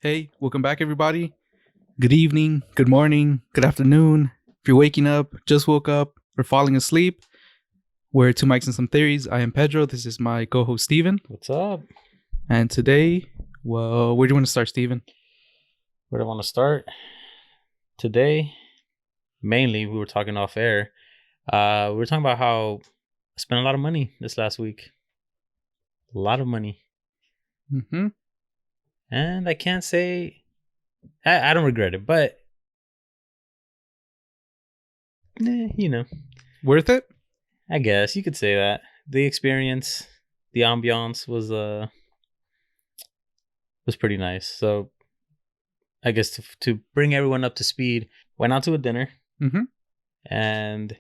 Hey, welcome back, everybody. Good evening, good morning, good afternoon. If you're waking up, just woke up, or falling asleep, we're Two Mics and Some Theories. I am Pedro. This is my co host, Steven. What's up? And today, well, where do you want to start, Steven? Where do I want to start? Today, mainly, we were talking off air. We were talking about how I spent a lot of money this last week. A lot of money. Mm-hmm. And I can't say I don't regret it, but Worth it? I guess you could say that. The experience, the ambiance was pretty nice. So I guess to bring everyone up to speed, went out to a dinner. Mm-hmm. And it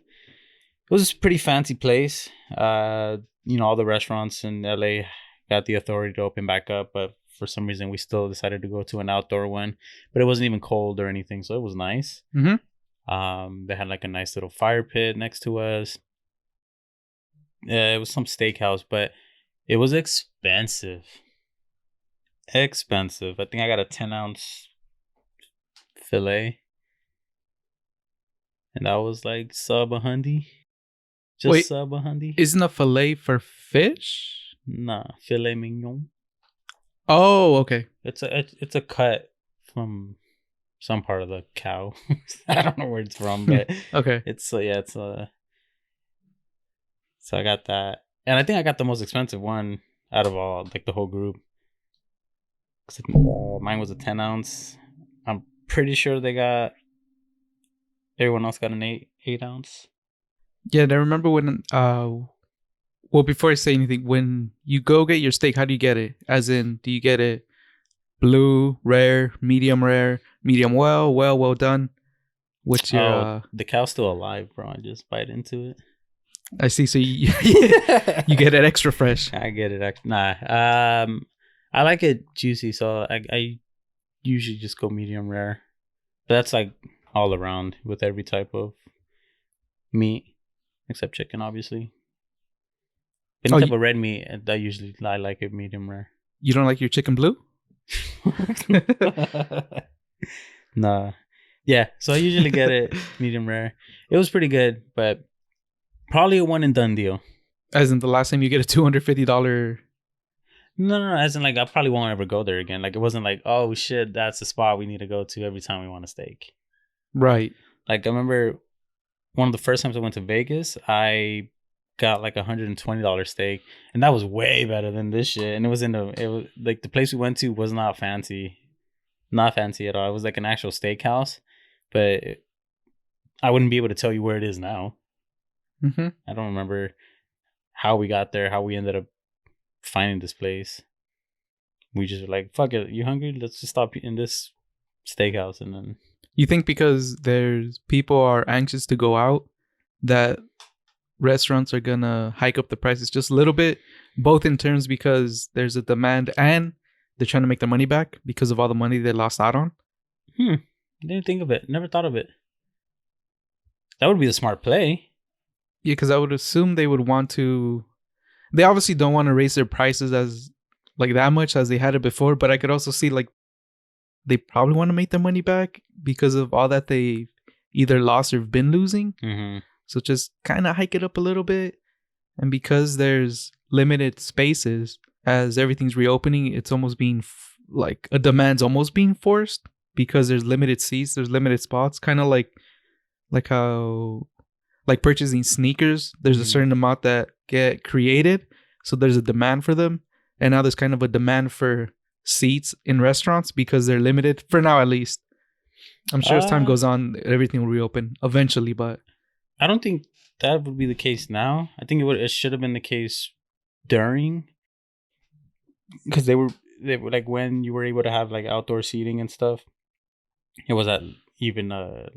was a pretty fancy place. All the restaurants in LA got the authority to open back up, but for some reason we still decided to go to an outdoor one. But it wasn't even cold or anything, so it was nice. Mm-hmm. They had like a nice little fire pit next to us. It was some steakhouse, but it was expensive. I think I got a 10-ounce filet, and that was like sub $100. Wait, sub $100. Isn't a filet for fish? Nah, filet mignon. Oh, okay. It's a cut from some part of the cow. I don't know where it's from, but Okay. So I got that, and I think I got the most expensive one out of all, like the whole group. Mine was a 10-ounce. I'm pretty sure everyone else got an 8-ounce. Yeah, I remember when well, before I say anything, when you go get your steak, how do you get it? As in, do you get it blue, rare, medium well done? What's your the cow's still alive, bro. I just bite into it. I see. So you you get it extra fresh. I get it. Nah. I like it juicy, so I usually just go medium rare. But that's like all around with every type of meat, except chicken, obviously. Any type of red meat, I like it medium rare. You don't like your chicken blue? Nah. Yeah, so I usually get it medium rare. It was pretty good, but probably a one and done deal. As in the last time you get a $250. No. As in, like, I probably won't ever go there again. Like, it wasn't like, oh shit, that's the spot we need to go to every time we want a steak. Right. Like, I remember one of the first times I went to Vegas, I got like $120 steak, and that was way better than this shit. And it was like the place we went to was not fancy at all. It was like an actual steakhouse, but I wouldn't be able to tell you where it is now. Mm-hmm. I don't remember how we got there, how we ended up finding this place. We just were like, fuck it, you hungry? Let's just stop in this steakhouse. And then you think because people are anxious to go out that restaurants are gonna hike up the prices just a little bit, both in terms because there's a demand and they're trying to make their money back because of all the money they lost out on? Didn't think of it. Never thought of it. That would be the smart play. Yeah, because I would assume they would want to. They obviously don't want to raise their prices as like that much as they had it before, but I could also see like they probably want to make their money back because of all that they either lost or have been losing. Mm-hmm. So just kind of hike it up a little bit. And because there's limited spaces, as everything's reopening, it's almost being like a demand's almost being forced because there's limited seats, there's limited spots. Kind of like how, like purchasing sneakers, there's a certain amount that get created. So there's a demand for them. And now there's kind of a demand for seats in restaurants because they're limited for now, at least. I'm sure as time goes on, everything will reopen eventually, but I don't think that would be the case now. I think it should have been the case during, because they were like when you were able to have like outdoor seating and stuff. It was at even a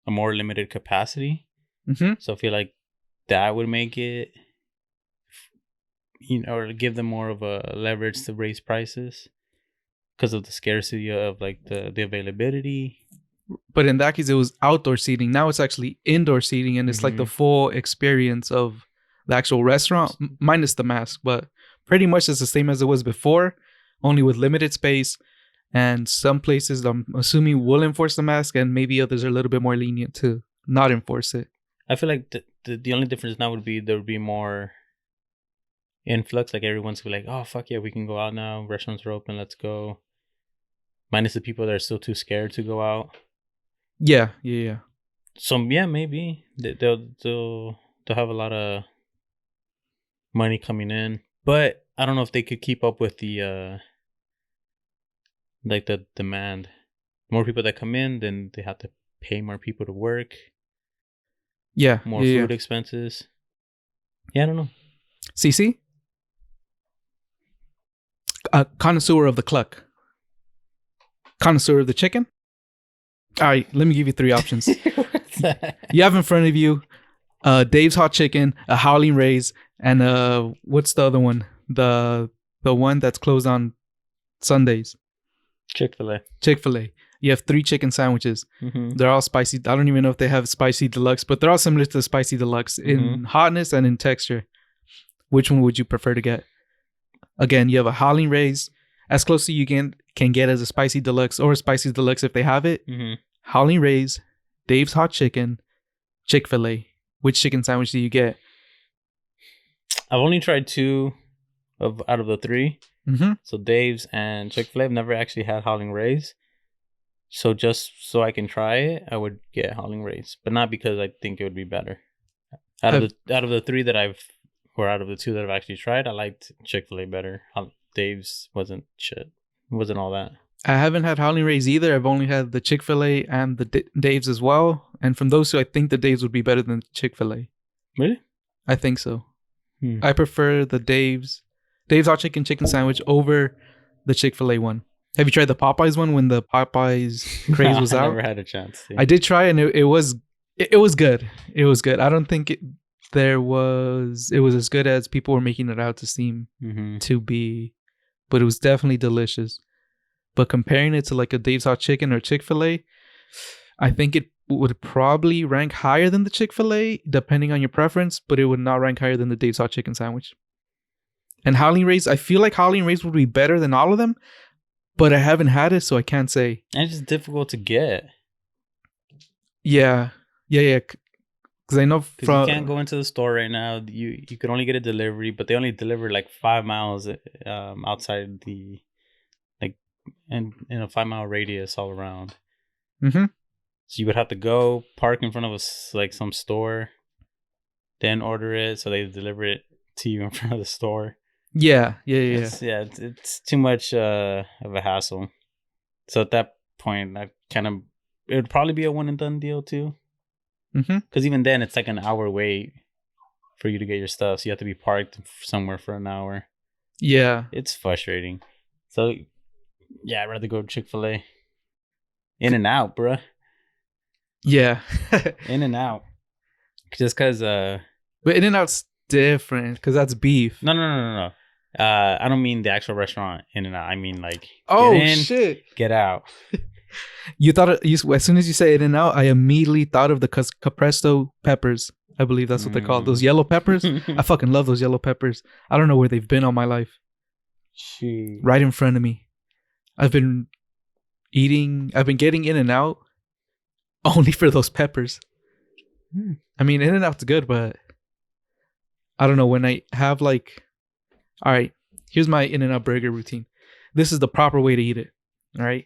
more limited capacity. Mm-hmm. So I feel like that would make it, or give them more of a leverage to raise prices because of the scarcity of like the availability. But in that case, it was outdoor seating. Now it's actually indoor seating, and it's like the full experience of the actual restaurant, minus the mask. But pretty much it's the same as it was before, only with limited space. And some places, I'm assuming, will enforce the mask, and maybe others are a little bit more lenient to not enforce it. I feel like the only difference now would be there would be more influx. Like everyone's be like, oh fuck yeah, we can go out now. Restaurants are open. Let's go. Minus the people that are still too scared to go out. Yeah. So yeah, maybe they'll have a lot of money coming in, but I don't know if they could keep up with the like the demand. More people that come in, then they have to pay more people to work. Yeah. More food expenses. Yeah, I don't know. CC? A connoisseur of the cluck. Connoisseur of the chicken? All right, let me give you 3 options. You have in front of you Dave's Hot Chicken, a Howling Rays, and what's the other one? The one that's closed on Sundays. Chick-fil-A. You have 3 chicken sandwiches. Mm-hmm. They're all spicy. I don't even know if they have spicy deluxe, but they're all similar to the spicy deluxe in hotness and in texture. Which one would you prefer to get? Again, you have a Howling Rays, as close to you can get as a spicy deluxe or a spicy deluxe if they have it. Mm-hmm. Howling Rays, Dave's Hot Chicken, Chick-fil-A. Which chicken sandwich do you get? I've only tried 2 out of the 3. Mm-hmm. So Dave's and Chick-fil-A. I've never actually had Howling Rays. So just so I can try it, I would get Howling Rays, but not because I think it would be better. Out of the 3 that out of the 2 that I've actually tried, I liked Chick-fil-A better. Dave's wasn't shit. It wasn't all that. I haven't had Howling Rays either. I've only had the Chick-fil-A and the Dave's as well. And from those 2, I think the Dave's would be better than Chick-fil-A. Really? I think so. I prefer the Dave's Hot Chicken sandwich over the Chick-fil-A one. Have you tried the Popeyes one when the Popeyes craze was out? I never had a chance to. I did try, and it was good. It was good. I don't think it was as good as people were making it out to seem to be, but it was definitely delicious. But comparing it to like a Dave's Hot Chicken or Chick-fil-A, I think it would probably rank higher than the Chick-fil-A, depending on your preference, but it would not rank higher than the Dave's Hot Chicken sandwich. And Howling Rays, I feel like Howling Rays would be better than all of them, but I haven't had it, so I can't say. And it's just difficult to get. Yeah. Because I know you can't go into the store right now. You could only get a delivery, but they only deliver like 5 miles outside the in a 5-mile radius all around. Mm-hmm. So you would have to go park in front of some store, then order it, so they deliver it to you in front of the store. Yeah. It's too much of a hassle. So at that point, it would probably be a one and done deal too. Because even then, it's like an hour wait for you to get your stuff, so you have to be parked somewhere for an hour. Yeah, it's frustrating. So yeah, I'd rather go to Chick-fil-A. In and out, bruh. Yeah. In and out. Just because... But In and Out's different, because that's beef. No. I don't mean the actual restaurant In and Out. I mean like... Oh, get in, shit. Get out. You thought... as soon as you say In and Out, I immediately thought of the Capresto peppers. I believe that's what they're called. Those yellow peppers. I fucking love those yellow peppers. I don't know where they've been all my life. Jeez. Right in front of me. I've been getting In and Out only for those peppers. I mean, In and Out's good, but I don't know, when I have like, all right, here's my In and Out burger routine. This is the proper way to eat it. All right.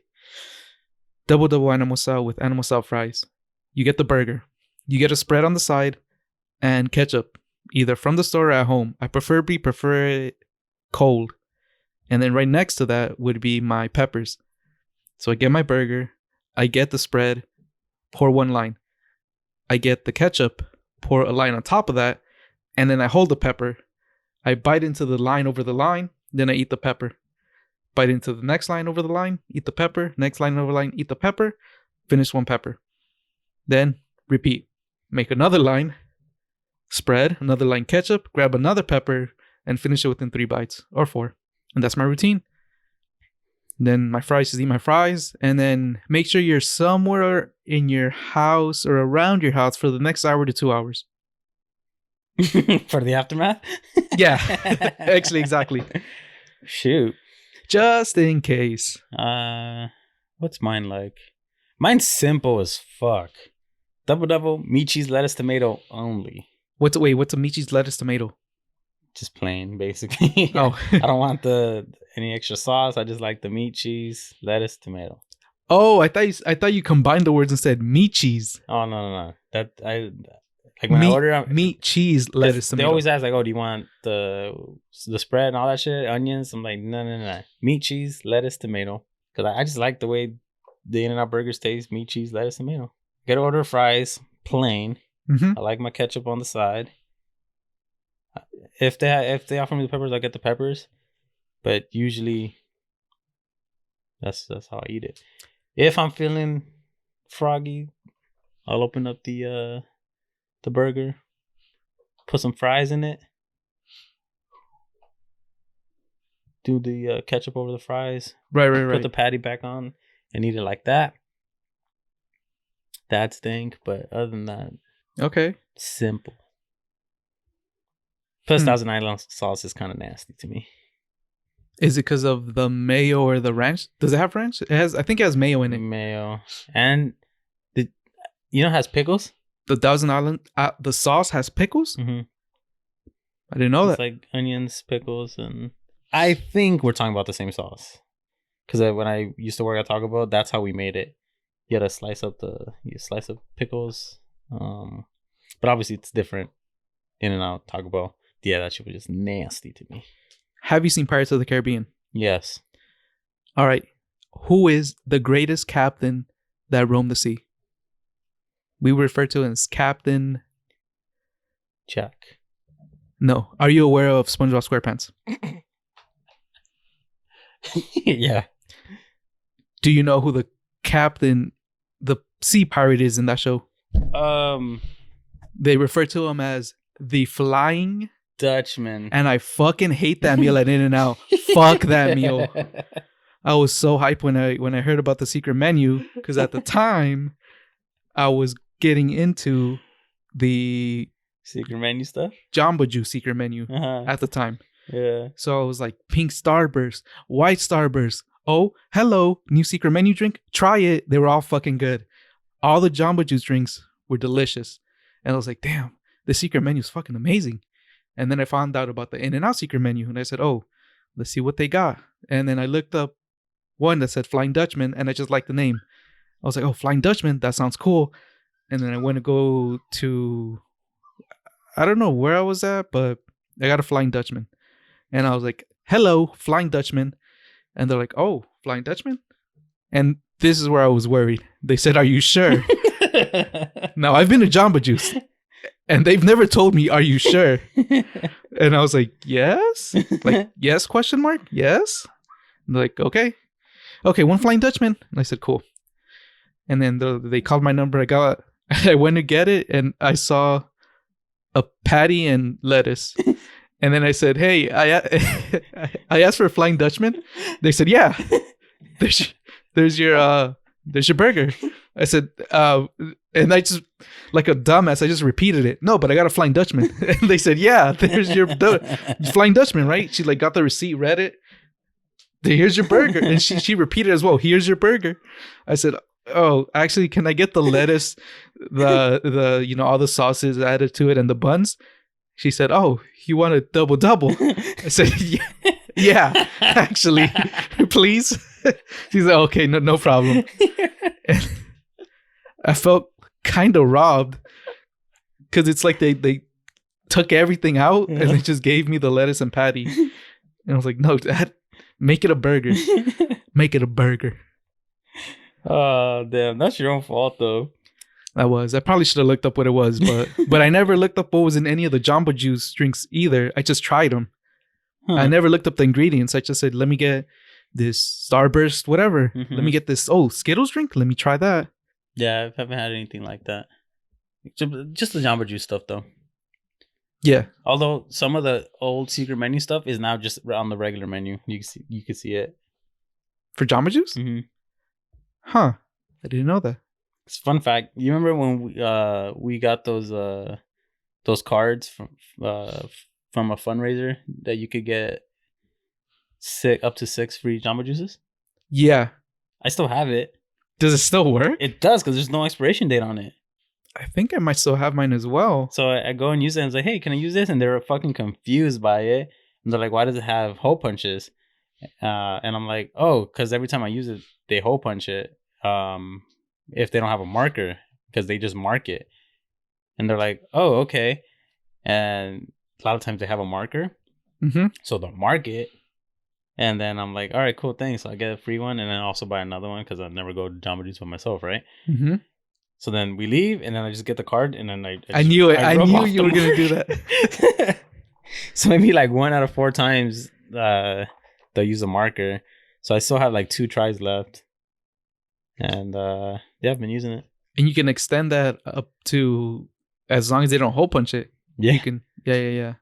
Double animal style with animal style fries. You get the burger. You get a spread on the side and ketchup, either from the store or at home. I prefer it cold. And then right next to that would be my peppers. So I get my burger, I get the spread, pour 1 line. I get the ketchup, pour a line on top of that, and then I hold the pepper. I bite into the line over the line, then I eat the pepper. Bite into the next line over the line, eat the pepper, next line over the line, eat the pepper, finish 1 pepper. Then repeat. Make another line, spread, another line ketchup, grab another pepper, and finish it within 3 bites or 4. And that's my routine. Then my fries, just eat my fries. And then make sure you're somewhere in your house or around your house for the next hour to 2 hours. For the aftermath? Yeah, actually, exactly. Shoot. Just in case. What's mine like? Mine's simple as fuck. Double, meat, cheese, lettuce, tomato only. What's a meat, cheese, lettuce, tomato? Just plain, basically. Oh. I don't want any extra sauce. I just like the meat, cheese, lettuce, tomato. Oh, I thought you combined the words and said meat, cheese. Oh no. That I like when I order meat, cheese, lettuce, tomato. They always ask like, "Oh, do you want the spread and all that shit, onions?" I'm like, no. Meat, cheese, lettuce, tomato. Because I just like the way the In-N-Out burgers taste. Meat, cheese, lettuce, tomato. Get order fries plain. Mm-hmm. I like my ketchup on the side. If they offer me the peppers, I get the peppers. But usually, that's how I eat it. If I'm feeling froggy, I'll open up the burger, put some fries in it, do the ketchup over the fries, right. Put the patty back on and eat it like that. That stink, but other than that, okay, simple. Plus, Thousand Island sauce is kind of nasty to me. Is it because of the mayo or the ranch? Does it have ranch? I think it has mayo in it. Mayo and it has pickles. The Thousand Island, the sauce has pickles. Mm-hmm. I didn't know that. It's like onions, pickles, and I think we're talking about the same sauce. Because when I used to work at Taco Bell, that's how we made it. You had to slice up pickles. But obviously it's different. In-N-Out, Taco Bell. Yeah, that shit was just nasty to me. Have you seen Pirates of the Caribbean? Yes. All right. Who is the greatest captain that roamed the sea? We refer to him as Captain Jack. No. Are you aware of SpongeBob SquarePants? Yeah. Do you know who the captain, the sea pirate is in that show? They refer to him as the Flying Dutchman. And I fucking hate that meal at In-N-Out. Fuck that meal. I was so hyped when I heard about the secret menu, because at the time I was getting into the secret menu stuff, Jamba Juice secret menu at the time. Yeah. So I was like, pink Starburst, white Starburst. Oh, hello, new secret menu drink. Try it. They were all fucking good. All the Jamba Juice drinks were delicious, and I was like, damn, the secret menu is fucking amazing. And then I found out about the In-N-Out secret menu, and I said, oh, let's see what they got. And then I looked up one that said Flying Dutchman, and I just liked the name. I was like, oh, Flying Dutchman, that sounds cool. And then I went to go to, I don't know where I was at, but I got a Flying Dutchman. And I was like, hello, Flying Dutchman. And they're like, oh, Flying Dutchman? And this is where I was worried. They said, are you sure? Now, I've been to Jamba Juice, and they've never told me, are you sure? And I was like, yes? Like, yes, question mark? Yes? And they're like, okay. Okay, one Flying Dutchman. And I said, cool. And then they called my number. I went to get it, and I saw a patty and lettuce. And then I said, hey, I asked for a Flying Dutchman. They said, yeah, there's your burger. I said, and I just, like a dumbass, I just repeated it. No, but I got a Flying Dutchman. And they said, yeah, there's your Flying Dutchman, right? She like got the receipt, read it. Here's your burger. And she repeated as well. Here's your burger. I said, oh, actually, can I get the lettuce, the all the sauces added to it and the buns? She said, oh, you want a double? I said, yeah, actually, please. She said, okay, no problem. And I felt kind of robbed, because it's like they took everything out and they just gave me the lettuce and patty. And I was like, no, Dad, make it a burger. Make it a burger. Oh, damn. That's your own fault, though. I probably should have looked up what it was, but I never looked up what was in any of the Jamba Juice drinks either. I just tried them. I never looked up the ingredients. I just said, let me get this Starburst, whatever. Mm-hmm. Let me get this, Skittles drink. Let me try that. Yeah, I haven't had anything like that. Just the Jamba Juice stuff, though. Yeah. Although some of the old secret menu stuff is now just on the regular menu. You can see it. For Jamba Juice? Mm-hmm. Huh. I didn't know that. It's a fun fact. You remember when we got those cards from a fundraiser that you could get up to 6 free Jamba juices. Yeah. I still have it. Does it still work? It does, because there's no expiration date on it. I think I might still have mine as well. So I go and use it, and I was like, hey, can I use this? And they were fucking confused by it. And they're like, why does it have hole punches? And I'm like, oh, because every time I use it, they hole punch it. If they don't have a marker, because they just mark it. And they're like, oh, okay. And a lot of times they have a marker. Mm-hmm. So they'll mark it. And then I'm like, all right, cool, thanks. So I get a free one, and then also buy another one, because I'd never go to Jamba Juice by myself, right? Mm-hmm. So then we leave, and then I just get the card, and then I knew it. I rub knew off you the were going to do mark. that. So maybe like 1 out of 4 times they'll use a marker. So I still have like 2 tries left. And yeah, I've been using it. And you can extend that up to as long as they don't hole punch it. Yeah. You can. Yeah.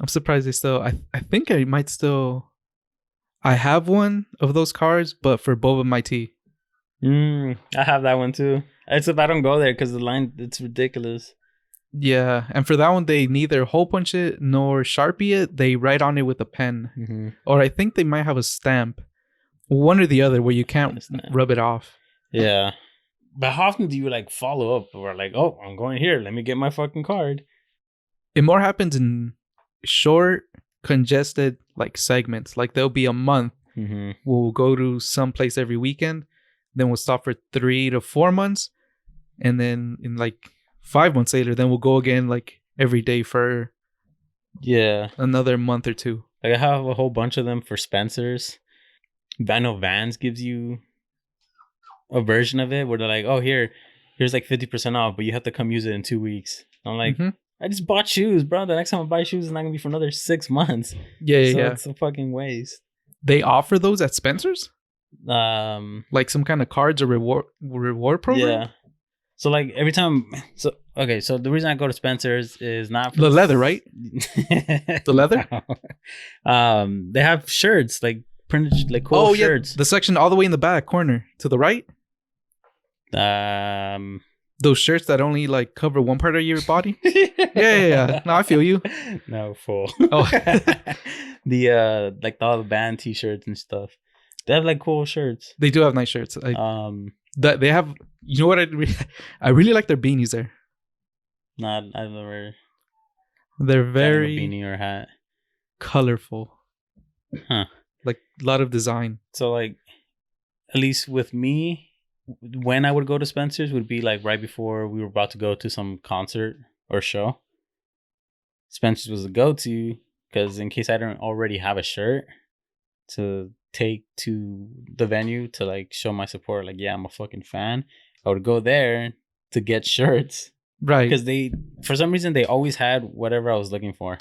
I'm surprised they still. I think I might still. I have one of those cards, but for boba my tea. I have that one too. Except I don't go there because the line, it's ridiculous. Yeah, and for that one, they neither hole punch it nor Sharpie it. They write on it with a pen. Mm-hmm. Or I think they might have a stamp. One or the other where you can't rub it off. Yeah. But how often do you like follow up or like, oh, I'm going here. Let me get my fucking card. It more happens in short, congested like segments. Like there'll be a month. Mm-hmm. We'll go to some place every weekend. Then we'll stop for 3 to 4 months. And then in like 5 months later, then we'll go again like every day for another month or 2. Like I have a whole bunch of them for Spencer's. I know Vans gives you a version of it where they're like, oh, here's like 50% off, but you have to come use it in 2 weeks. I'm like, I just bought shoes, bro. The next time I buy shoes, it's not gonna be for another 6 months. Yeah. It's a fucking waste. They offer those at Spencer's? Like some kind of cards or reward program? Yeah. So like every time, so the reason I go to Spencer's is not for the leather, right? The leather? They have shirts, like printed, like cool shirts. The section all the way in the back corner to the right. Those shirts that only like cover one part of your body. Yeah. No, I feel you. No, fool. Oh, the like all the band T-shirts and stuff. They have like cool shirts. They do have nice shirts. That they have. You know what? I really like their beanies there. I've never. They're very a beanie or hat. Colorful. Huh. Like a lot of design. So like, at least with me, when I would go to Spencer's would be like right before we were about to go to some concert or show. Spencer's was a go-to because in case I don't already have a shirt to take to the venue to like show my support, like, yeah, I'm a fucking fan, I would go there to get shirts. Right. Because they, for some reason, they always had whatever I was looking for.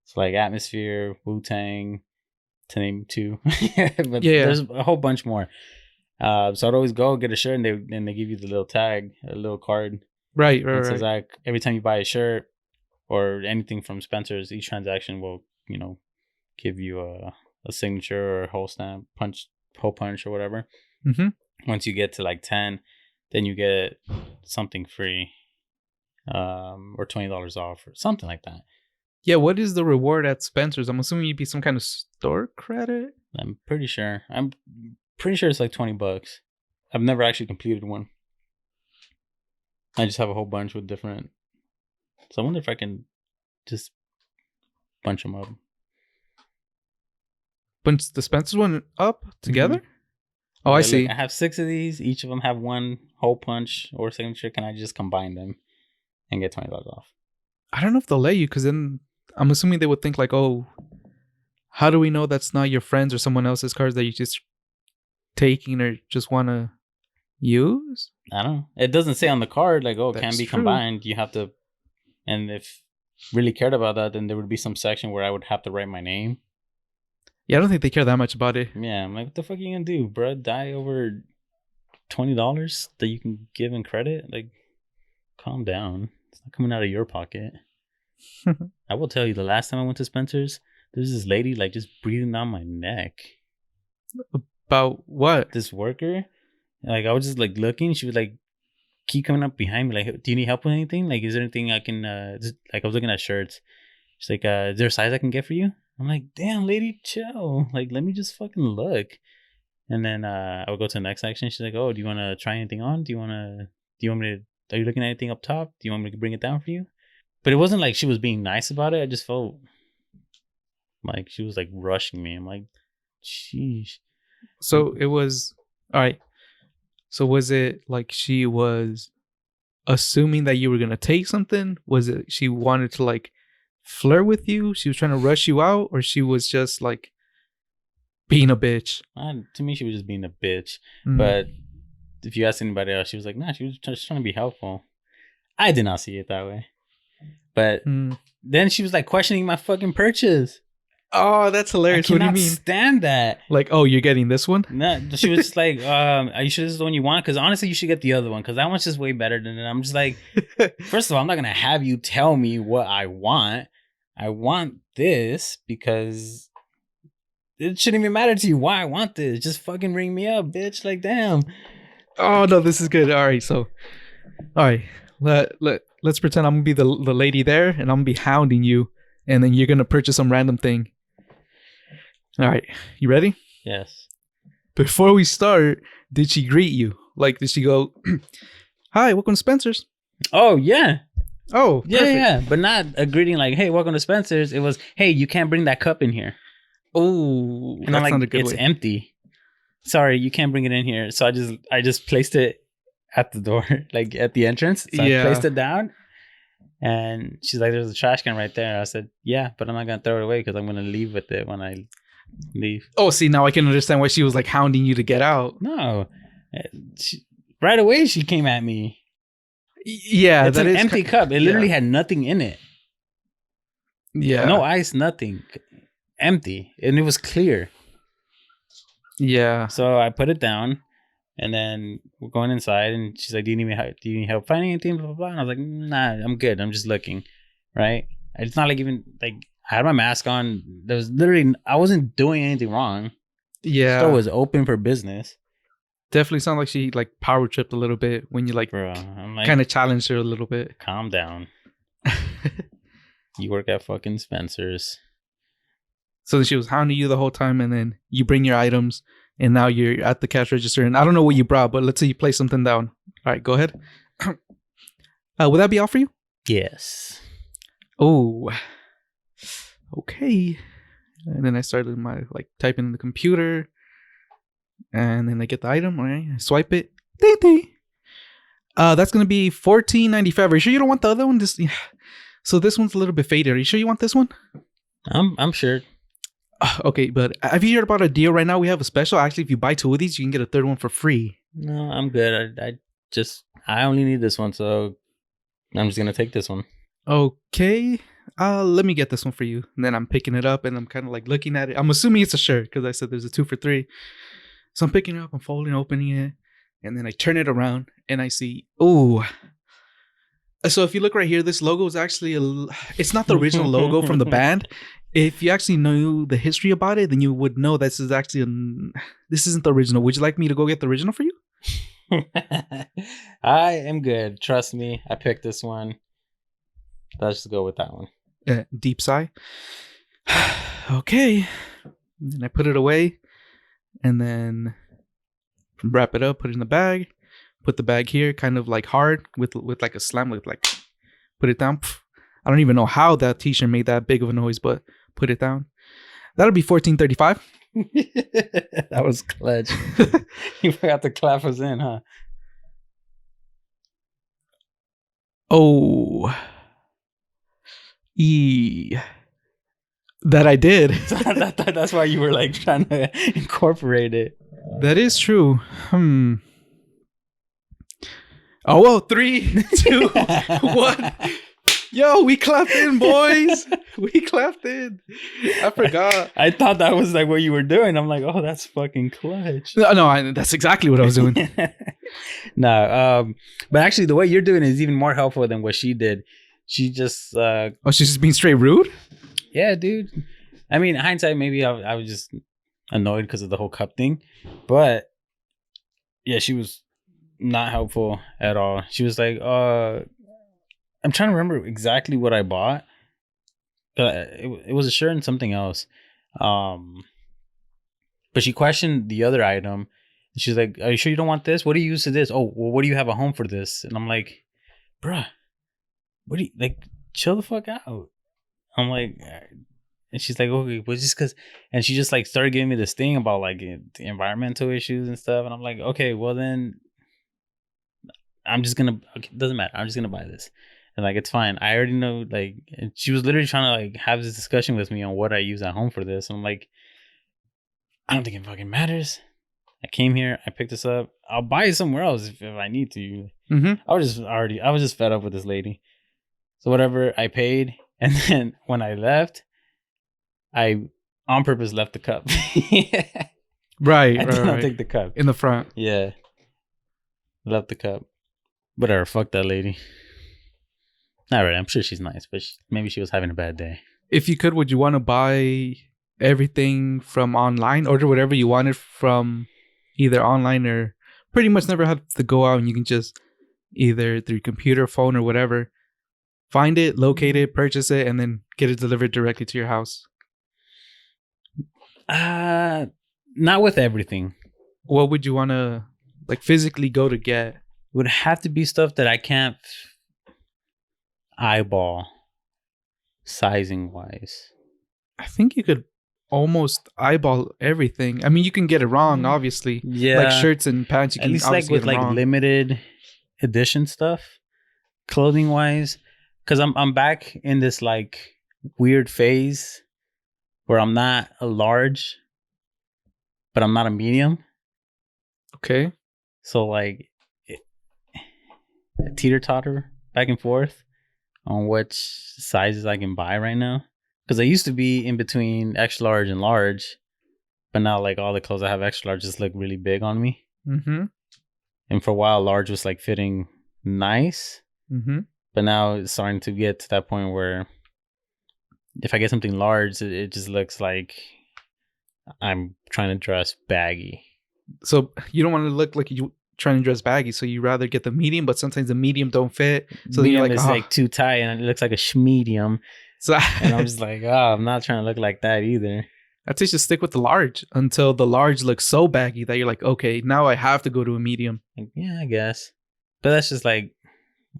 It's like Atmosphere, Wu-Tang, to name 2. But there's a whole bunch more. So I'd always go get a shirt, and they give you the little tag, a little card. Right. It says like every time you buy a shirt or anything from Spencer's, each transaction will, give you a signature or a hole stamp, hole punch or whatever. Mm-hmm. Once you get to like 10, then you get something free, or $20 off or something like that. Yeah, what is the reward at Spencer's? I'm assuming you'd be some kind of store credit. I'm pretty sure it's like $20. I've never actually completed one. I just have a whole bunch with different. So I wonder if I can just bunch them up. Bunch the Spencer's one up together? Mm-hmm. Oh, I see. I have 6 of these. Each of them have one hole punch or signature. Can I just combine them and get $20 off? I don't know if they'll let you, because then I'm assuming they would think like, oh, how do we know that's not your friends or someone else's cards that you just taking or just want to use? I don't know. It doesn't say on the card like, oh, it can be true. combined. You have to, and if really cared about that, then there would be some section where I would have to write my name. Yeah, I don't think they care that much about it. Yeah, I'm like, what the fuck are you gonna do, bro? Die over $20 that you can give in credit? Like, calm down. It's not coming out of your pocket. I will tell you, the last time I went to Spencer's, there's this lady like just breathing down my neck. About what? This worker. Like, I was just like looking. She would like keep coming up behind me. Like, do you need help with anything? Like, is there anything I can? Like, I was looking at shirts. She's like, is there a size I can get for you? I'm like, damn, lady, chill. Like, let me just fucking look. And then I would go to the next section. She's like, oh, do you want to try anything on? Do you want me to, are you looking at anything up top? Do you want me to bring it down for you? But it wasn't like she was being nice about it. I just felt like she was like rushing me. I'm like, sheesh. So it was, all right. So was it like she was assuming that you were going to take something? Was it she wanted to like flirt with you? She was trying to rush you out? Or she was just like being a bitch? To me, she was just being a bitch. Mm. But if you ask anybody else, she was like, nah, she was just trying to be helpful. I did not see it that way. But then she was like questioning my fucking purchase. Oh, that's hilarious. What do you mean? Stand that. Like, oh, you're getting this one? No, she was just like, are you sure this is the one you want? Because honestly, you should get the other one because that one's just way better than it. I'm just like, first of all, I'm not going to have you tell me what I want. I want this because it shouldn't even matter to you why I want this. Just fucking ring me up, bitch. Like, damn. Oh, no, this is good. All right, so, all right. Let's pretend I'm going to be the lady there and I'm going to be hounding you. And then you're going to purchase some random thing. All right. You ready? Yes. Before we start, did she greet you? Like, did she go, hi, welcome to Spencer's? Oh, yeah. Oh, yeah, perfect. yeah. But not a greeting like, hey, welcome to Spencer's. It was, hey, you can't bring that cup in here. Oh, and I'm like, it's empty. Sorry, you can't bring it in here. So I just placed it at the door, like at the entrance. So I placed it down. And she's like, there's a trash can right there. I said, yeah, but I'm not going to throw it away because I'm going to leave with it when I leave. Oh, see, now I can understand why she was like hounding you to get out. No. Right away, she came at me. Yeah. It's an empty cup. It literally had nothing in it. Yeah. No ice, nothing. Empty. And it was clear. Yeah. So I put it down. And then we're going inside, and she's like, do you need help finding anything? Blah, blah, blah. And I was like, nah, I'm good. I'm just looking. Right? It's not like even, like, I had my mask on. There was literally, I wasn't doing anything wrong. Yeah. The store was open for business. Definitely sounded like she, like, power tripped a little bit when you, like, kind of challenged her a little bit. Calm down. You work at fucking Spencer's. So then she was hounding you the whole time, and then you bring your items. And now you're at the cash register. And I don't know what you brought, but let's say you place something down. All right, go ahead. Would that be all for you? Yes. Oh, okay. And then I started my typing in the computer. And then I get the item. All right, I swipe it. Ding, ding. That's going to be $14.95. Are you sure you don't want the other one? So this one's a little bit faded. Are you sure you want this one? I'm sure. Okay, but have you heard about a deal right now? We have a special. Actually, if you buy 2 of these, you can get a 3rd one for free. No, I'm good. I only need this one, so I'm just gonna take this one. Okay, let me get this one for you. And then I'm picking it up, and I'm kind of like looking at it. I'm assuming it's a shirt because I said there's a 2 for 3. So I'm picking it up, I'm folding, opening it, and then I turn it around, and I see, ooh. So if you look right here, this logo is actually it's not the original logo from the band. If you actually know the history about it, then you would know this is actually this isn't the original. Would you like me to go get the original for you? I am good. Trust me. I picked this one. Let's just go with that one. Deep sigh. Okay. And I put it away, and then wrap it up, put it in the bag, put the bag here, kind of like hard with like a slam, like put it down. I don't even know how that t-shirt made that big of a noise, but put it down. That'll be $14.35. That was clutch. You forgot to clap us in, huh? Oh. That I did. That's why you were like trying to incorporate it. That is true. Oh, well, 3, 2, 1. Yo, we clapped in, boys. We clapped in. I forgot. I thought that was like what you were doing. I'm like, oh, that's fucking clutch. No, that's exactly what I was doing. No, but actually, the way you're doing it is even more helpful than what she did. She just she's just being straight rude? Yeah, dude. I mean, hindsight, maybe I was just annoyed because of the whole cup thing. But yeah, she was not helpful at all. She was like, I'm trying to remember exactly what I bought. It was a shirt and something else. Um, but she questioned the other item. She's like, "Are you sure you don't want this? What do you use to this? Oh, well, what do you have at home for this?" And I'm like, "Bruh, what do you like? Chill the fuck out." I'm like, and she's like, "Okay, well, just because," and she just like started giving me this thing about like the environmental issues and stuff, and I'm like, "Okay, well then, I'm just gonna. Okay, doesn't matter. I'm just gonna buy this." And like it's fine. I already know. Like, and she was literally trying to like have this discussion with me on what I use at home for this. And I'm like, I don't think it fucking matters. I came here. I picked this up. I'll buy it somewhere else if I need to. Mm-hmm. I was just fed up with this lady. So whatever, I paid, and then when I left, I on purpose left the cup. Right. I did not take the cup in the front. Yeah, left the cup. Whatever. Fuck that lady. Not really. I'm sure she's nice, but maybe she was having a bad day. If you could, would you want to buy everything from online? Order whatever you wanted from either online or pretty much never have to go out, and you can just either through computer, phone, or whatever, find it, locate it, purchase it, and then get it delivered directly to your house? Not with everything. What would you want to like physically go to get? It would have to be stuff that I can't eyeball sizing wise. I think you could almost eyeball everything. I mean, you can get it wrong, obviously. Yeah, like shirts and pants. You at can least like with like wrong. limited edition stuff, clothing wise. Because I'm back in this like weird phase where I'm not a large, but I'm not a medium. Okay. So like, teeter totter back and forth on which sizes I can buy right now. Because I used to be in between extra large and large, but now like all the clothes I have extra large just look really big on me. Mm-hmm. And for a while, large was like fitting nice. Mm-hmm. But now it's starting to get to that point where if I get something large, it just looks like I'm trying to dress baggy. So you don't want to look like you trying to dress baggy, so you rather get the medium, but sometimes the medium don't fit. So medium then you're like, like too tight and it looks like a schmedium. So and I'm just like, I'm not trying to look like that either. I'd say just stick with the large until the large looks so baggy that you're like, okay, now I have to go to a medium. Like, yeah, I guess. But that's just like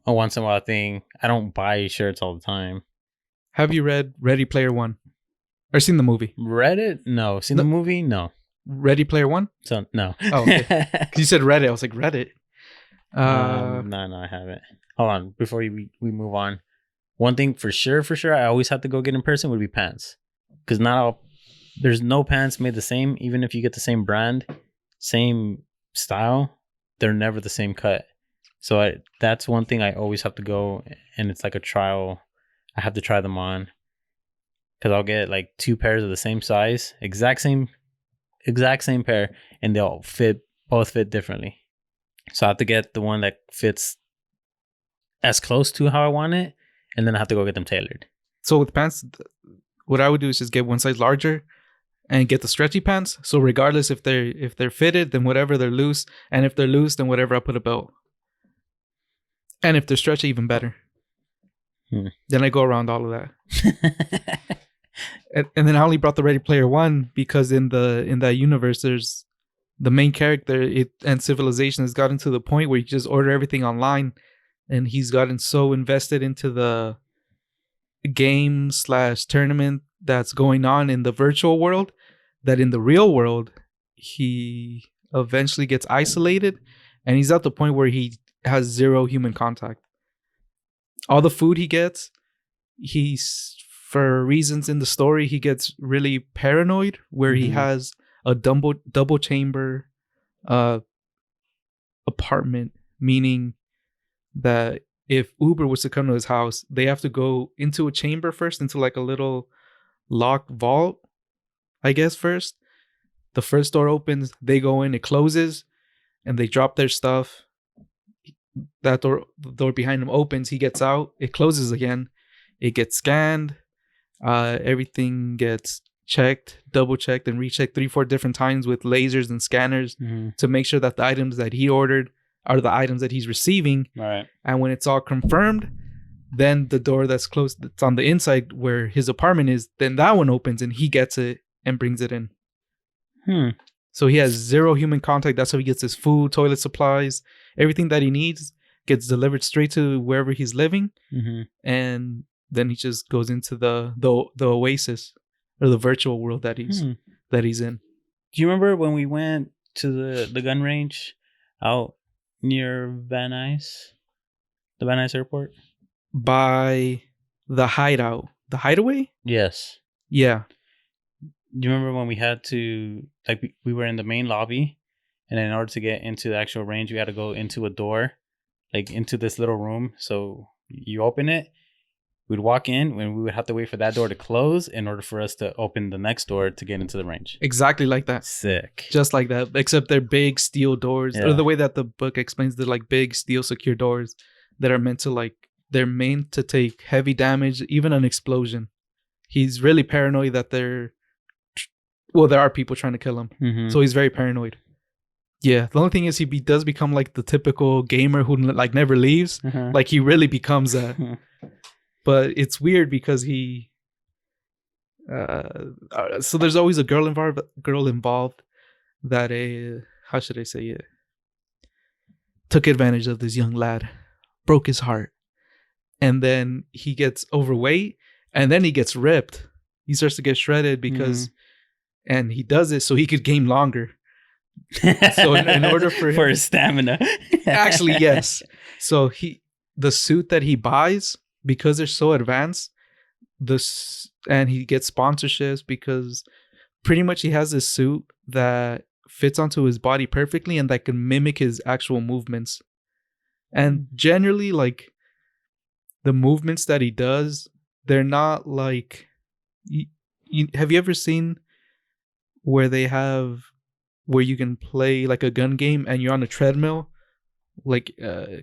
a once in a while thing. I don't buy shirts all the time. Have you read Ready Player One? Or seen the movie? Read it? No. Seen the movie? No. Ready Player One? So no. Oh, okay. You said Reddit. I was like, Reddit. No, I haven't. Hold on. Before we move on. One thing for sure, I always have to go get in person would be pants. Because there's no pants made the same. Even if you get the same brand, same style, they're never the same cut. So that's one thing I always have to go, and it's like a trial. I have to try them on. Because I'll get like 2 pairs of the same size, exact same pair, and they'll both fit differently. So I have to get the one that fits as close to how I want it, and then I have to go get them tailored. So with pants, what I would do is just get one size larger and get the stretchy pants. So regardless if they're fitted, then whatever, they're loose, and if they're loose, then whatever, I put a belt. And if they're stretchy, even better. Then I go around all of that. And then I only brought the Ready Player One because in that universe, there's the main character and civilization has gotten to the point where you just order everything online, and he's gotten so invested into the game / tournament that's going on in the virtual world that in the real world he eventually gets isolated, and he's at the point where he has 0 human contact. All the food he gets, for reasons in the story, he gets really paranoid where he has a double chamber apartment, meaning that if Uber was to come to his house, they have to go into a chamber first, into like a little locked vault, I guess. First, the first door opens, they go in, it closes, and they drop their stuff. The door behind him opens, he gets out, it closes again, it gets scanned, everything gets checked, double checked, and rechecked 3-4 different times with lasers and scanners to make sure that the items that he ordered are the items that he's receiving. Right. And when it's all confirmed, Then the door that's closed, that's on the inside where his apartment is, then that one opens and he gets it and brings it in. So he has zero human contact. That's how he gets his food, toilet supplies, everything that he needs gets delivered straight to wherever he's living. And then he just goes into the oasis or the virtual world that he's in. Do you remember when we went to the gun range out near Van Nuys, the Van Nuys airport? By the hideout, the hideaway? Yes. Yeah. Do you remember when we had to, like, we were in the main lobby, and in order to get into the actual range, we had to go into a door, like into this little room. So you open it, we'd walk in, and we would have to wait for that door to close in order for us to open the next door to get into the range. Exactly like that. Sick. Just like that, except they're big steel doors. Yeah. Or the way that the book explains, they're like big steel secure doors that are meant to they're meant to take heavy damage, even an explosion. He's really paranoid that there are people trying to kill him. So he's very paranoid. Yeah. The only thing is he does become like the typical gamer who like never leaves. Like he really becomes that. But it's weird because he so there's always a girl involved that how should I say it, took advantage of this young lad, broke his heart, and then he gets overweight and then he gets ripped. He starts to get shredded because and he does it so he could game longer. So in order for him, for his stamina. Actually, yes. So the suit that he buys, because they're so advanced, and he gets sponsorships because pretty much he has this suit that fits onto his body perfectly and that can mimic his actual movements. And generally, like, the movements that he does, they're not like... have you ever seen where you can play like a gun game and you're on a treadmill, like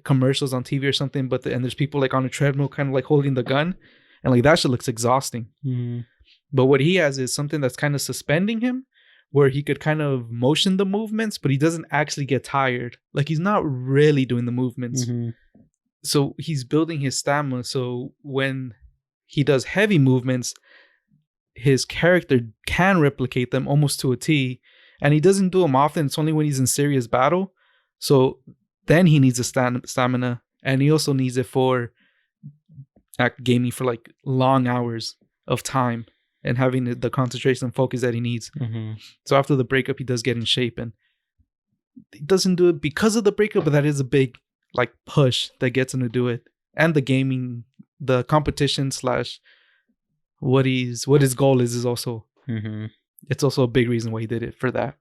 commercials on TV or something, and there's people like on a treadmill kind of like holding the gun, and like that shit looks exhausting. But what he has is something that's kind of suspending him, where he could kind of motion the movements, but he doesn't actually get tired. Like he's not really doing the movements. So he's building his stamina. So when he does heavy movements, his character can replicate them almost to a T. And he doesn't do them often. It's only when he's in serious battle. So then he needs a stamina. And he also needs it for gaming for like long hours of time and having the concentration and focus that he needs. So after the breakup, he does get in shape. And he doesn't do it because of the breakup, but that is a big like push that gets him to do it. And the gaming, the competition / what his goal is also... It's also a big reason why he did it for that.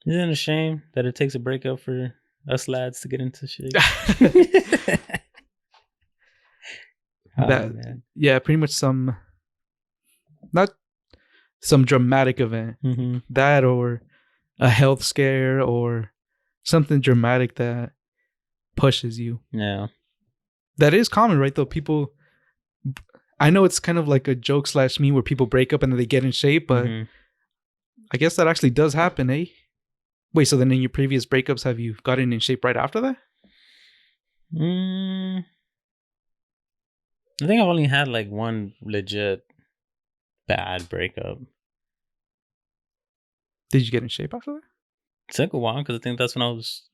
Isn't it a shame that it takes a breakup for us lads to get into shit? Yeah, pretty much not some dramatic event. That or a health scare or something dramatic that pushes you. Yeah. That is common, right? Though people... I know it's kind of like a joke / meme where people break up and then they get in shape, but I guess that actually does happen, eh? Wait, so then in your previous breakups, have you gotten in shape right after that? I think I've only had like one legit bad breakup. Did you get in shape after that? It took a while because I think that's when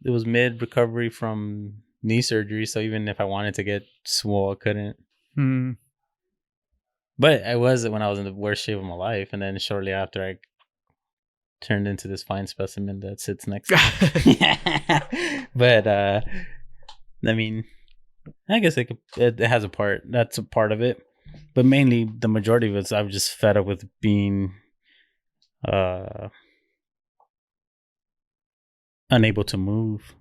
it was mid recovery from knee surgery. So even if I wanted to get swole, I couldn't. But I was when I was in the worst shape of my life. And then shortly after, I turned into this fine specimen that sits next to me. But, I mean, I guess it has a part. That's a part of it. But mainly, the majority of it is I was just fed up with being unable to move.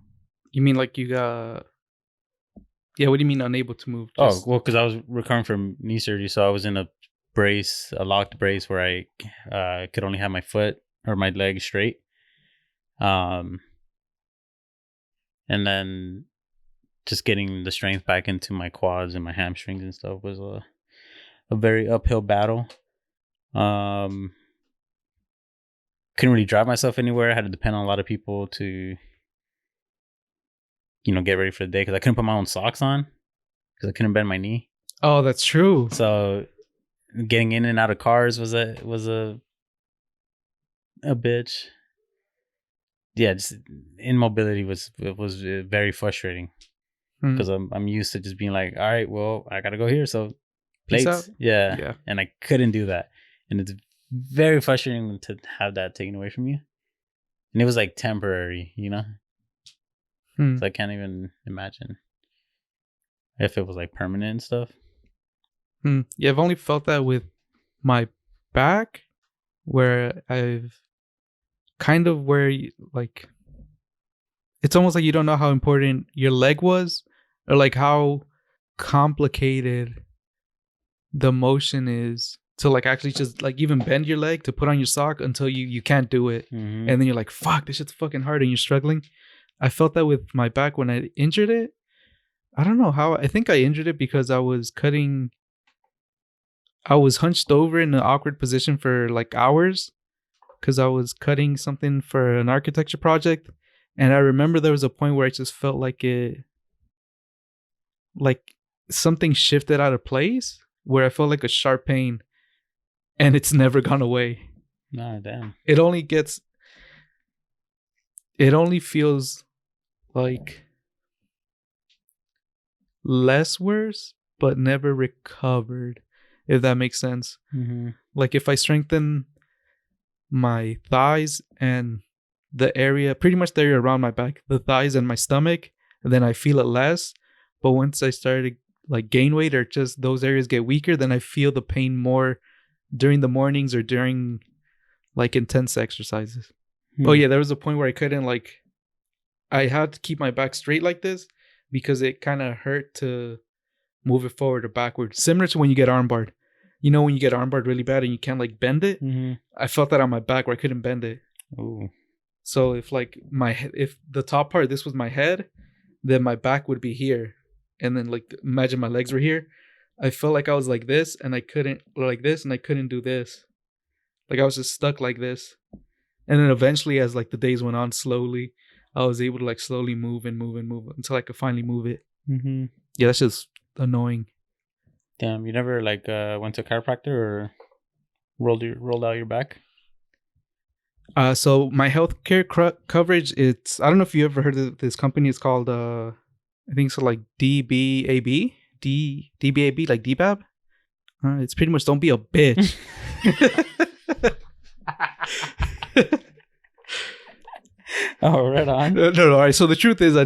You mean like you got... Yeah, what do you mean unable to move? Just... Oh, well, because I was recovering from knee surgery, so I was in a locked brace where I could only have my foot or my leg straight. And then just getting the strength back into my quads and my hamstrings and stuff was a very uphill battle. Couldn't really drive myself anywhere. I had to depend on a lot of people to... get ready for the day because I couldn't put my own socks on because I couldn't bend my knee. Oh, that's true. So getting in and out of cars was a bitch. Yeah, just immobility was very frustrating Hmm. because I'm used to just being like, all right, well, I gotta go here, so Peace out. plates, yeah, Yeah. and I couldn't do that, and it's very frustrating to have that taken away from you, and it was like temporary, you know, Hmm. so I can't even imagine if it was like permanent and stuff. Hmm. Yeah, I've only felt that with my back, where I've kind of like it's almost like you don't know how important your leg was, or like how complicated the motion is to like actually just like even bend your leg to put on your sock until you can't do it, Mm-hmm. and then you're like, fuck, this shit's fucking hard, and you're struggling. I felt that with my back when I injured it. I don't know how. I think I injured it because I was hunched over in an awkward position for like hours because I was cutting something for an architecture project. And I remember there was a point where I just felt like something shifted out of place, where I felt like a sharp pain, and it's never gone away. Nah, damn. It only feels like less worse, but never recovered, if that makes sense. Mm-hmm. Like if I strengthen my thighs and pretty much the area around my back, the thighs and my stomach, then I feel it less. But once I started like gain weight or just those areas get weaker, then I feel the pain more during the mornings or during like intense exercises. Oh yeah, there was a point where I couldn't I had to keep my back straight like this because it kind of hurt to move it forward or backward. Similar to when you get armbarred. You know when you get armbarred really bad and you can't like bend it? Mm-hmm. I felt that on my back where I couldn't bend it. Ooh. So if the top part, this was my head, then my back would be here. And then like imagine my legs were here. I felt like I was like this and I couldn't like this and I couldn't do this. Like I was just stuck like this. And then eventually as like the days went on slowly, I was able to like slowly move and move and move until I could finally move it. Mm-hmm. Yeah, that's just annoying. Damn, you never like went to a chiropractor or rolled out your back? So my healthcare coverage, I don't know if you ever heard of this company. It's called I think so, like DBAB, DBAB, like DBAB. It's pretty much don't be a bitch. Oh, right on. No. All right. So the truth is, I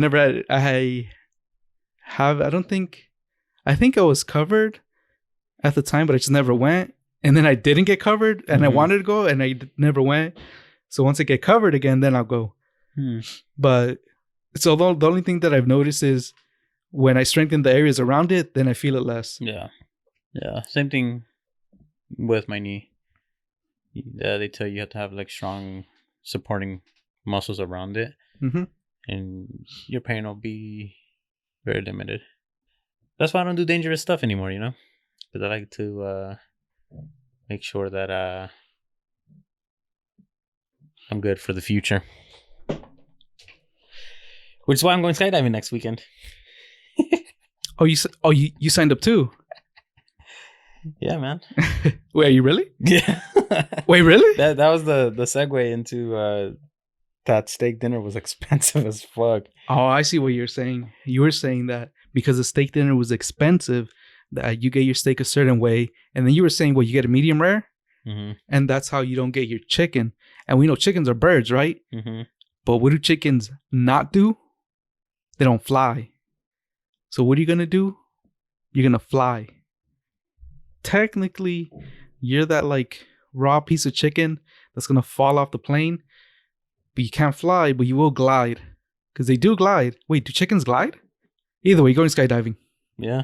think I was covered at the time, but I just never went. And then I didn't get covered, and I wanted to go, and I never went. So once I get covered again, then I'll go. But so the only thing that I've noticed is when I strengthen the areas around it, then I feel it less. Yeah. Same thing with my knee. They tell you have to have like strong supporting muscles around it, and your pain will be very limited. That's why I don't do dangerous stuff anymore, you know, because I like to make sure that I'm good for the future. Which is why I'm going skydiving next weekend. You signed up too? Yeah, man. Wait, are you really? Yeah. Wait, really? That was the segue into that steak dinner was expensive as fuck. Oh, I see what you're saying. You were saying that because the steak dinner was expensive, that you get your steak a certain way, and then you were saying, well, you get a medium rare, and that's how you don't get your chicken. And we know chickens are birds, right? But what do chickens not do? They don't fly. So what are you gonna do? You're gonna fly. Technically, you're that like raw piece of chicken that's gonna fall off the plane, but you can't fly, but you will glide. Because they do glide. Wait, do chickens glide? Either way, you're going skydiving. Yeah.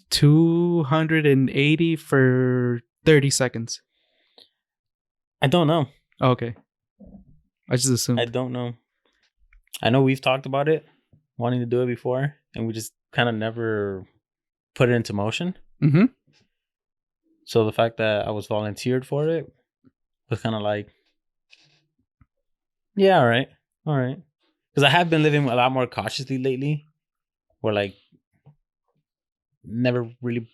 280 for 30 seconds. I don't know. Oh, okay. I just assumed. I don't know. I know we've talked about it, wanting to do it before, and we just kind of never put it into motion. So the fact that I was volunteered for it was kind of like, yeah, all right. Because I have been living a lot more cautiously lately, where like never really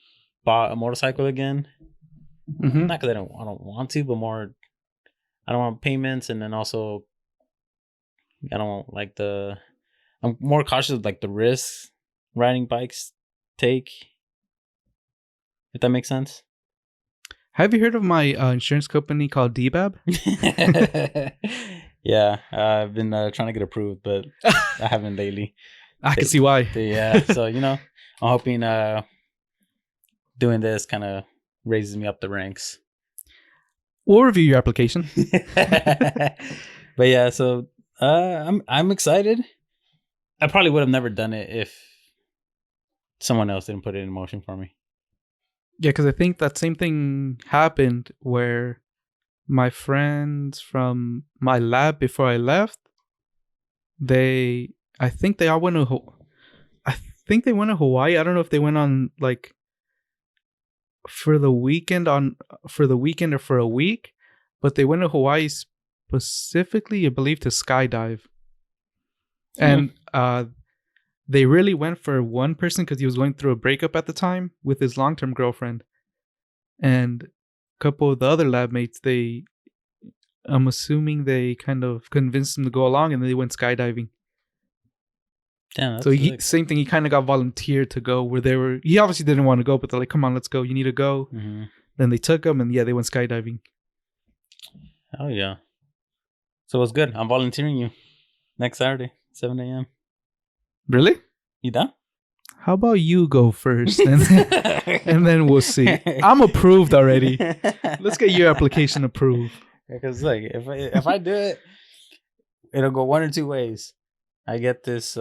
bought a motorcycle again. Mm-hmm. Not because I don't want to, but more I don't want payments, and then also I don't want like I'm more cautious of like the risks riding bikes take. If that makes sense. Have you heard of my insurance company called DBAB? Yeah, I've been trying to get approved, but I haven't lately. I can see why. Yeah, so I'm hoping doing this kind of raises me up the ranks. We'll review your application. But yeah, so I'm excited. I probably would have never done it if someone else didn't put it in motion for me. Yeah, because I think that same thing happened where my friends from my lab before I left, I think they all went to Hawaii. I don't know if they went on like for the weekend or for a week, but they went to Hawaii specifically, I believe, to skydive. And they really went for one person because he was going through a breakup at the time with his long-term girlfriend. And a couple of the other lab mates, I'm assuming they kind of convinced him to go along, and then they went skydiving. Damn, so same thing. He kind of got volunteered to go where he obviously didn't want to go, but they're like, come on, let's go. You need to go. Mm-hmm. Then they took him, and they went skydiving. Oh, yeah. So it's good. I'm volunteering you next Saturday, 7 a.m. Really? You done? How about you go first, and then we'll see. I'm approved already. Let's get your application approved. Because like, if I do it, it'll go one or two ways. I get this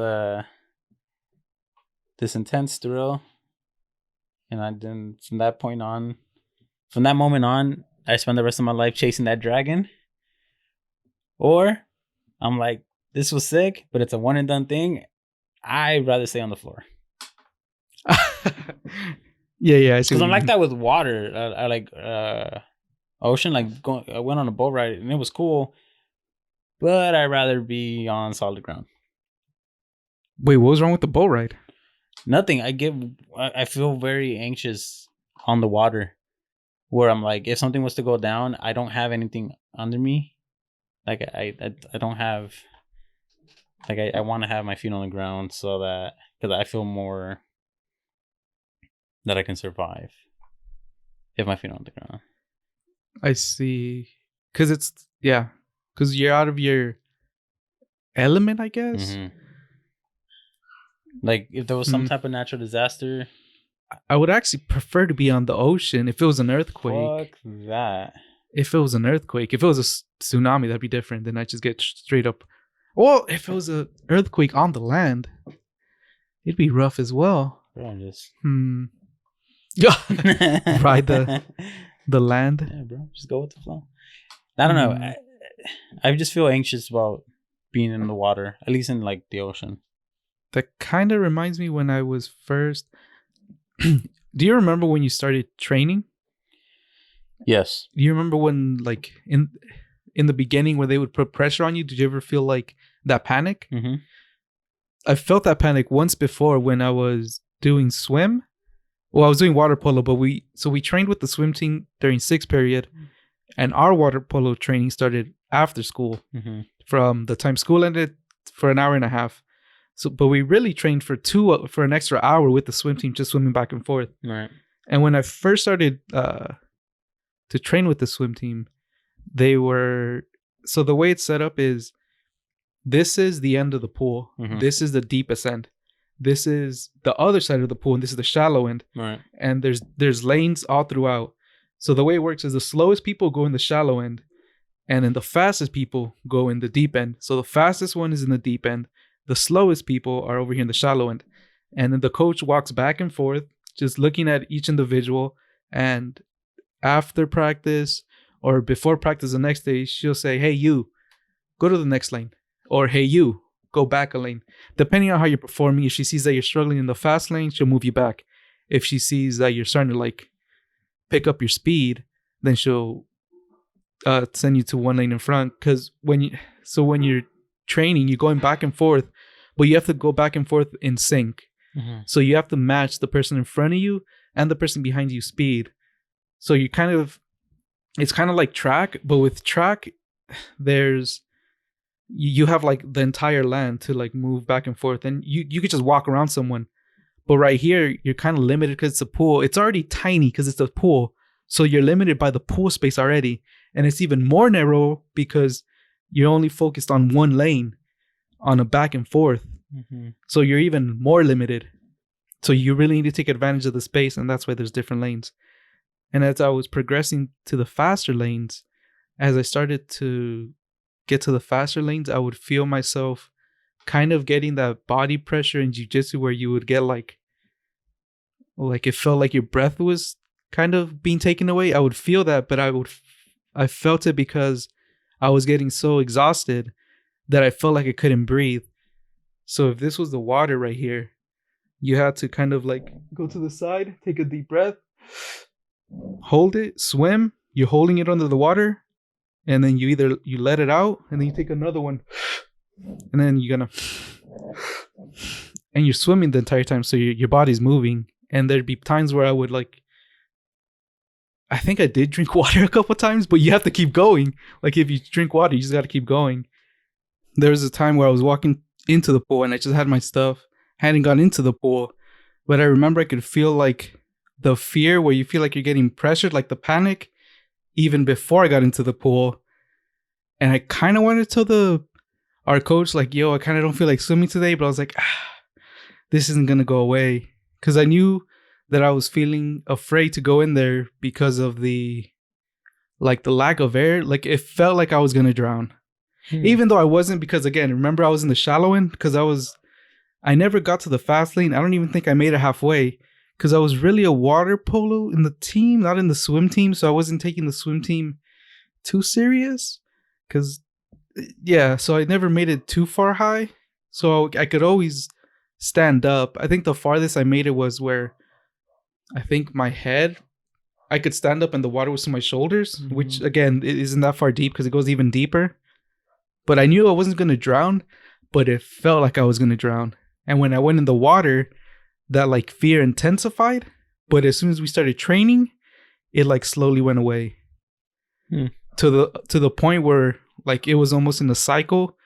intense thrill, and then from that moment on, I spend the rest of my life chasing that dragon. Or I'm like, this was sick, but it's a one and done thing. I'd rather stay on the floor. Yeah. Because I'm like that with water. I like ocean. Like I went on a boat ride and it was cool, but I'd rather be on solid ground. Wait, what was wrong with the boat ride? Nothing. I feel very anxious on the water, where I'm like, if something was to go down, I don't have anything under me. Like I don't have. Like I want to have my feet on the ground so that because I feel more that I can survive if my feet are on the ground. I see. Because you're out of your element, I guess. Mm-hmm. Like if there was some type of natural disaster, I would actually prefer to be on the ocean if it was an earthquake. Fuck that. If it was an earthquake, if it was a tsunami, that'd be different. Then I just get straight up. Well, if it was an earthquake on the land, it'd be rough as well. Bro, just ride the land. Yeah, bro, just go with the flow. I don't know. I just feel anxious about being in the water, at least in like the ocean. That kind of reminds me when I was first. Do you remember when you started training? Yes. Do you remember when, like in the beginning, where they would put pressure on you? Did you ever feel like that panic? Mm-hmm. I felt that panic once before when I was doing swim. Well, I was doing water polo, but we trained with the swim team during 6th period, and our water polo training started after school, from the time school ended for an hour and a half. So, but we really trained for an extra hour with the swim team, just swimming back and forth. Right. And when I first started to train with the swim team, so the way it's set up is, this is the end of the pool. Mm-hmm. This is the deepest end. This is the other side of the pool, and this is the shallow end. Right. And there's lanes all throughout. So the way it works is the slowest people go in the shallow end, and then the fastest people go in the deep end. So the fastest one is in the deep end. The slowest people are over here in the shallow end. And then the coach walks back and forth, just looking at each individual. And after practice or before practice the next day, she'll say, hey, you, go to the next lane. Or, hey, you, go back a lane. Depending on how you're performing, if she sees that you're struggling in the fast lane, she'll move you back. If she sees that you're starting to like pick up your speed, then she'll send you to one lane in front. Because when you're training, you're going back and forth, but you have to go back and forth in sync. Mhm. So you have to match the person in front of you and the person behind you speed. So you kind of, it's kind of like track, but with track, there's, you have like the entire land to like move back and forth, and you could just walk around someone. But right here, you're kind of limited because it's a pool. It's already tiny because it's a pool. So you're limited by the pool space already. And it's even more narrow because you're only focused on one lane on a back and forth. Mhm. So you're even more limited. So you really need to take advantage of the space. And that's why there's different lanes. And as I was progressing to the faster lanes, as I started to get to the faster lanes, I would feel myself kind of getting that body pressure in jiu-jitsu where you would get like it felt like your breath was kind of being taken away. I would feel that, but I felt it because I was getting so exhausted that I felt like I couldn't breathe. So if this was the water right here, you had to kind of like go to the side, take a deep breath, hold it, swim. You're holding it under the water, and then you let it out, and then you take another one, and then you're gonna, and you're swimming the entire time, so your body's moving. And there'd be times where I would like, I think I did drink water a couple times, but you have to keep going. Like if you drink water, you just got to keep going. There was a time where I was walking into the pool and I just had my stuff, hadn't gone into the pool, but I remember I could feel like the fear where you feel like you're getting pressured, like the panic, even before I got into the pool. And I kind of wanted to tell our coach, like, yo, I kind of don't feel like swimming today, but I was like, this isn't going to go away. Because I knew that I was feeling afraid to go in there because of the lack of air. Like it felt like I was going to drown. Even though I wasn't, because again, remember I was in the shallow end because I never got to the fast lane. I don't even think I made it halfway because I was really a water polo in the team, not in the swim team. So I wasn't taking the swim team too serious because, yeah, so I never made it too far high. So I could always stand up. I think the farthest I made it was where I think my head, I could stand up and the water was to my shoulders, which again, it isn't that far deep because it goes even deeper. But I knew I wasn't going to drown, but it felt like I was going to drown. And when I went in the water, that like fear intensified. But as soon as we started training, it like slowly went away to the point where like it was almost in a cycle.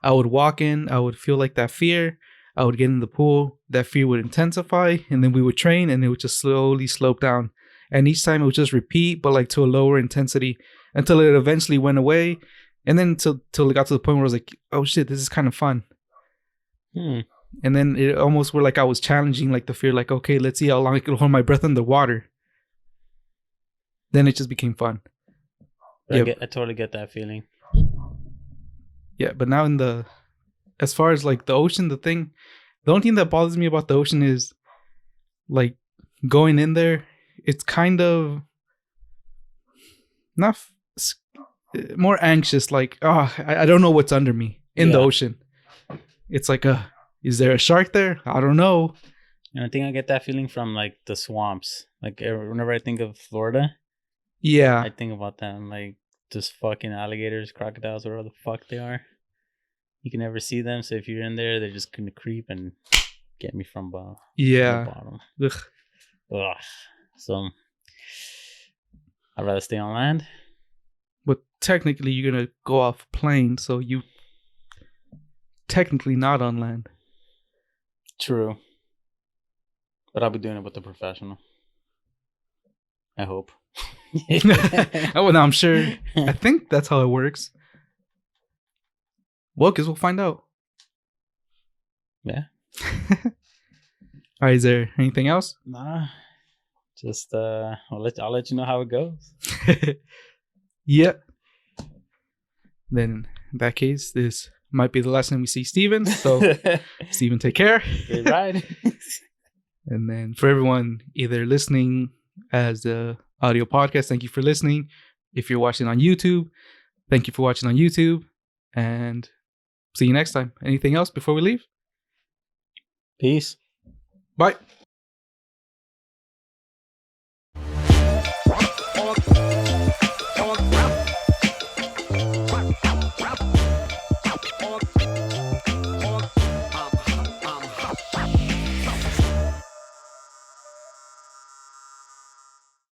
I would walk in, I would feel like that fear. I would get in the pool, that fear would intensify, and then we would train, and it would just slowly slope down. And each time it would just repeat, but like to a lower intensity until it eventually went away. And then till it got to the point where I was like, oh shit, this is kind of fun. And then it almost were like I was challenging like the fear, like, okay, let's see how long I can hold my breath underwater. Then it just became fun. I totally get that feeling. Yeah, but now as far as like the ocean, the only thing that bothers me about the ocean is like going in there. It's kind of not more anxious. Like, I don't know what's under me in the ocean. It's like, is there a shark there? I don't know. And I think I get that feeling from like the swamps. Like whenever I think of Florida, I think about them like just fucking alligators, crocodiles, whatever the fuck they are. You can never see them, so if you're in there, they're just gonna creep and get me from the bottom. Ugh. So I'd rather stay on land. But technically, you're gonna go off plane, so you technically not on land. True. But I'll be doing it with a professional. I hope. Oh, no, I'm sure. I think that's how it works. Well, because we'll find out. Yeah. All right, is there anything else? Nah. Just I'll let you know how it goes. Yep. Then in that case, this might be the last time we see Steven. So Steven, take care. Good ride. And then for everyone either listening as a audio podcast, thank you for listening. If you're watching on YouTube, thank you for watching on YouTube. And see you next time. Anything else before we leave? Peace. Bye.